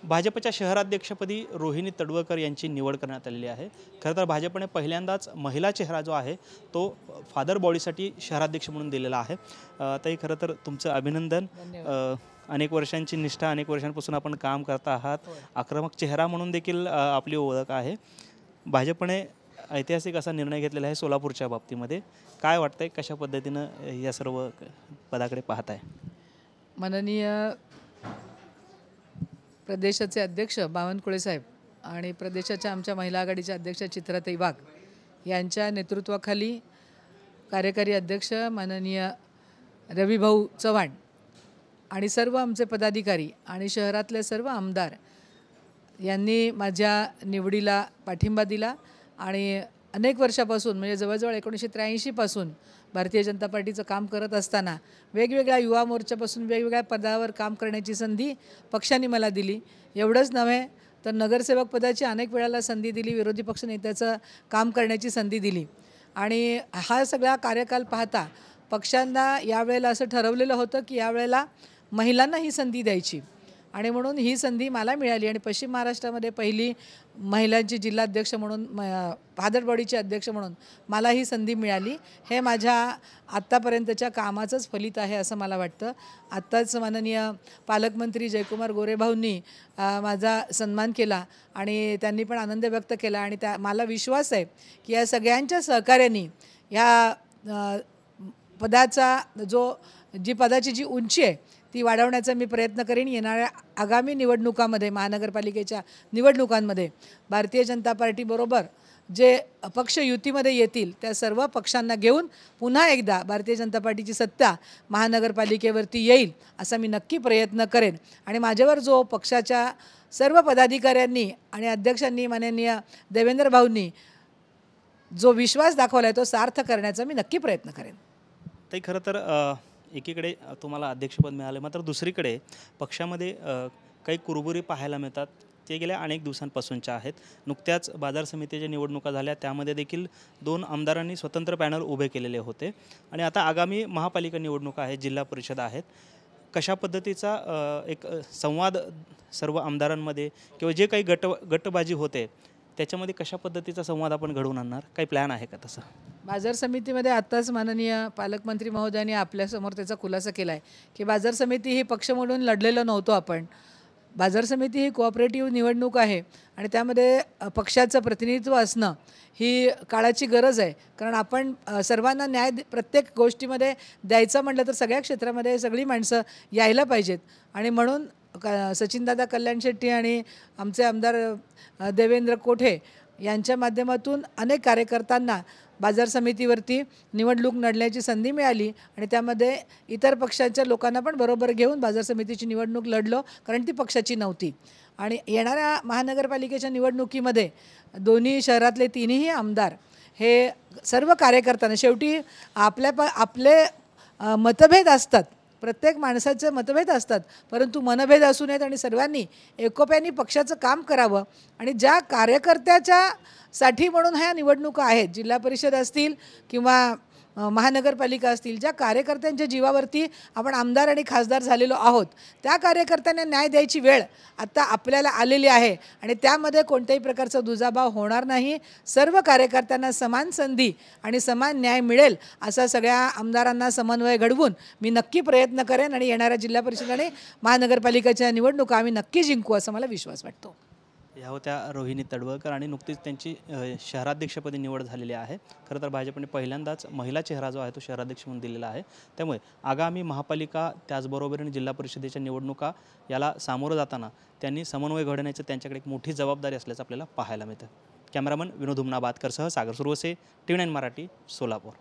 भाजपच्या शहराध्यक्षपदी रोहिणी तडवळकर यांची निवड करण्यात आलेली आहे। खरं तर भाजपने पहिल्यांदाच महिला चेहरा जो आहे तो फादर बॉडीसाठी शहराध्यक्ष म्हणून दिलेला आहे। ताई खरं तर तुमचं अभिनंदन। अनेक वर्षांची निष्ठा, अनेक वर्षांपासून आपण काम करत आहात। आक्रमक चेहरा म्हणून देखील आपली ओळख आहे। भाजपने ऐतिहासिक असा निर्णय घेतलेला आहे सोलापूरच्या बाबतीमध्ये। काय वाटतंय, कशा पद्धतीनं या सर्व पदाकडे पाहताय? माननीय प्रदेशाचे अध्यक्ष बावनकुळे साहेब आणि प्रदेशाच्या आमच्या महिला आघाडीच्या अध्यक्ष चित्राताई वाघ यांच्या नेतृत्वाखाली कार्यकारी अध्यक्ष माननीय रविभाऊ चव्हाण आणि सर्व आमचे पदाधिकारी आणि शहरातले सर्व आमदार यांनी माझ्या निवडीला पाठिंबा दिला आणि अनेक वर्षापासून म्हणजे जवळजवळ 1983 पासून भारतीय जनता पार्टीचं काम करत असताना वेगवेगळ्या युवा मोर्चापासून वेगवेगळ्या पदावर काम करण्याची संधी पक्षाने मला दिली। एवढंच नव्हे तर नगरसेवक पदाची अनेक वेळेला संधी दिली, विरोधी पक्ष नेत्याचं काम करण्याची संधी दिली आणि हा सगळा कार्यकाल पाहता पक्षांना यावेळेला असं ठरवलेलं होतं की यावेळेला महिलांना ही संधी द्यायची आणि म्हणून ही संधी मला मिळाली आणि पश्चिम महाराष्ट्रामध्ये पहिली महिलांची जिल्हाध्यक्ष म्हणून फादर बॉडीचे अध्यक्ष म्हणून मला ही संधी मिळाली। हे माझ्या आत्तापर्यंतच्या कामाचंच फलित आहे असं मला वाटतं। आत्ताच माननीय पालकमंत्री जयकुमार गोरेभाऊंनी माझा सन्मान केला आणि त्यांनी पण आनंद व्यक्त केला आणि मला विश्वास आहे की या सगळ्यांच्या सहकार्याने या पदाचा जी पदाची जी उंची आहे ती वाढवण्याचा मी प्रयत्न करेन। येणाऱ्या आगामी निवडणुकांमध्ये महानगरपालिकेच्या निवडणुकांमध्ये भारतीय जनता पार्टीबरोबर जे पक्ष युतीमध्ये येतील त्या सर्व पक्षांना घेऊन पुन्हा एकदा भारतीय जनता पार्टीची सत्ता महानगरपालिकेवरती येईल असा मी नक्की प्रयत्न करेन आणि माझ्यावर जो पक्षाच्या सर्व पदाधिकाऱ्यांनी आणि अध्यक्षांनी माननीय देवेंद्र भाऊंनी जो विश्वास दाखवला आहे तो सार्थ करण्याचा मी नक्की प्रयत्न करेन। ते खरं तर एकीकडे तुम्हाला अध्यक्षपद मिळाले, मात्र दुसरीकडे पक्षामध्ये काही कुरबुरी पाहायला मिळतात। ते गेल्या अनेक दिवसांपासूनच्या आहेत। नुकत्याच बाजार समितीच्या निवडणुका झाल्या, त्यामध्ये देखील 2 आमदारांनी स्वतंत्र पॅनल उभे केलेले होते आणि आता आगामी महापालिका निवडणुका आहेत, जिल्हा परिषद आहेत। कशा पद्धतीचा एक संवाद सर्व आमदारांमध्ये किंवा जे काही गटबाजी होते त्याच्यामध्ये कशा पद्धतीचा संवाद आपण घडवून आणणार, काही प्लॅन आहे का तसं? बाजार समितीमध्ये आत्ताच माननीय पालकमंत्री महोदयांनी आपल्यासमोर त्याचा खुलासा केला आहे की बाजार समिती ही पक्ष म्हणून लढलेलं नव्हतो आपण। बाजार समिती ही कोऑपरेटिव्ह निवडणूक आहे आणि त्यामध्ये पक्षाचं प्रतिनिधित्व असणं ही काळाची गरज आहे, कारण आपण सर्वांना न्याय प्रत्येक गोष्टीमध्ये द्यायचं म्हटलं तर सगळ्या क्षेत्रामध्ये सगळी माणसं यायला पाहिजेत आणि म्हणून सचिनदादा कल्याण शेट्टी आणि आमचे आमदार देवेंद्र कोठे यांच्या माध्यमातून अनेक कार्यकर्त्यांना बाजार समितीवरती निवडणूक लढण्याची संधी मिळाली आणि त्यामध्ये इतर पक्षाच्या लोकांना पण बरोबर घेऊन बाजार समितीची निवडणूक लढलो, कारण ती पक्षाची नव्हती। आणि येणाऱ्या महानगरपालिकेच्या निवडणुकीमध्ये दोन्ही शहरातले तिन्ही आमदार हे सर्व कार्यकर्त्यांना शेवटी आपले मतभेद असतात, प्रत्येक माणसाचे मतभेद असतात, परंतु मनभेद असू नयेत आणि सर्वांनी एकोप्याने पक्षाचं काम करावं आणि ज्या कार्यकर्त्याच्या साठी म्हणून ह्या निवडणुका आहेत, जिल्हा परिषद असतील किंवा महानगरपालिका असतील, ज्या कार्यकर्त्यांच्या जीवावरती आपण आमदार आणि खासदार झालेलो आहोत त्या कार्यकर्त्यांना न्याय द्यायची वेळ आता आपल्याला आलेली आहे आणि त्यामध्ये कोणत्याही प्रकारचा दुजाभाव होणार नाही। सर्व कार्यकर्त्यांना समान संधी आणि समान न्याय मिळेल असा सगळ्या आमदारांना समन्वय घडवून मी नक्की प्रयत्न करेन आणि येणाऱ्या जिल्हा परिषद आणि महानगरपालिकेच्या निवडणुका आम्ही नक्की जिंकू असा मला विश्वास वाटतो। या होत्या रोहिणी तडवळकर आणि नुकतीच त्यांची शहराध्यक्षपदी निवड झालेली आहे। खरं तर भाजपने पहिल्यांदाच महिला चेहरा जो आहे तो शहराध्यक्ष म्हणून दिलेला आहे। त्यामुळे आगामी महापालिका त्याचबरोबरीने जिल्हा परिषदेच्या निवडणुका याला सामोरं जाताना त्यांनी समन्वय घडवण्याची त्यांच्याकडे एक मोठी जबाबदारी असल्याचं आपल्याला पाहायला मिळतं। कॅमेरामन विनोद हुमनाबादकरसह सागर सुरवसे, TV9 मराठी, सोलापूर।